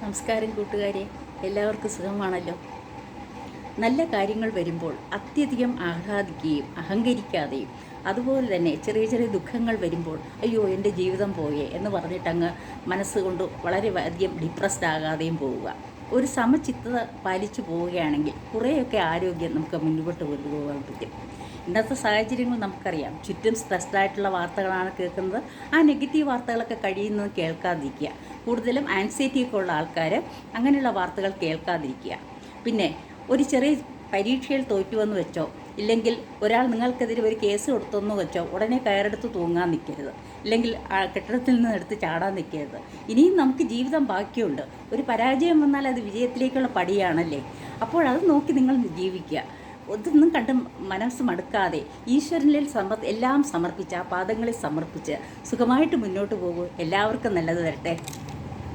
നമസ്കാരം കൂട്ടുകാരെ, എല്ലാവർക്കും സുഖമാണല്ലോ. നല്ല കാര്യങ്ങൾ വരുമ്പോൾ അത്യധികം ആഹ്ലാദിക്കുകയും അഹങ്കരിക്കാതെയും, അതുപോലെ തന്നെ ചെറിയ ചെറിയ ദുഃഖങ്ങൾ വരുമ്പോൾ അയ്യോ എൻ്റെ ജീവിതം പോയേ എന്ന് പറഞ്ഞിട്ടങ്ങ് മനസ്സുകൊണ്ട് വളരെ അധികം ഡിപ്രസ്ഡ് ആകാതെയും പോവുക. ഒരു സമചിത്തത പാലിച്ചു പോവുകയാണെങ്കിൽ കുറേയൊക്കെ ആരോഗ്യം നമുക്ക് മുന്നോട്ട് കൊണ്ടുപോകാൻ പറ്റും. ഇന്നത്തെ സാഹചര്യങ്ങൾ നമുക്കറിയാം, ചുറ്റും സ്ട്രെസ്ഡായിട്ടുള്ള വാർത്തകളാണ് കേൾക്കുന്നത്. ആ നെഗറ്റീവ് വാർത്തകളൊക്കെ കഴിയുന്നത് കേൾക്കാതിരിക്കുക. കൂടുതലും ആൻസൈറ്റിയൊക്കെ ഉള്ള ആൾക്കാർ അങ്ങനെയുള്ള വാർത്തകൾ കേൾക്കാതിരിക്കുക. പിന്നെ ഒരു ചെറിയ പരീക്ഷയിൽ തോറ്റുവെന്ന് വെച്ചോ, ഇല്ലെങ്കിൽ ഒരാൾ നിങ്ങൾക്കെതിരെ ഒരു കേസ് കൊടുത്തെന്ന് വെച്ചോ ഉടനെ കയറെടുത്ത് തൂങ്ങാൻ നിൽക്കരുത്, ഇല്ലെങ്കിൽ ആ കെട്ടിടത്തിൽ നിന്ന് എടുത്ത് ചാടാൻ നിൽക്കരുത്. ഇനിയും നമുക്ക് ജീവിതം ബാക്കിയുണ്ട്. ഒരു പരാജയം വന്നാൽ അത് വിജയത്തിലേക്കുള്ള പടിയാണല്ലേ. അപ്പോഴത് നോക്കി നിങ്ങൾ ജീവിക്കുക. ഒന്നും കണ്ട് മനസ്സ് മടുക്കാതെ ഈശ്വരനിൽ എല്ലാം സമർപ്പിച്ച്, ആ പാദങ്ങളിൽ സമർപ്പിച്ച് സുഖമായിട്ട് മുന്നോട്ട് പോകൂ. എല്ലാവർക്കും നല്ലത് വരട്ടെ.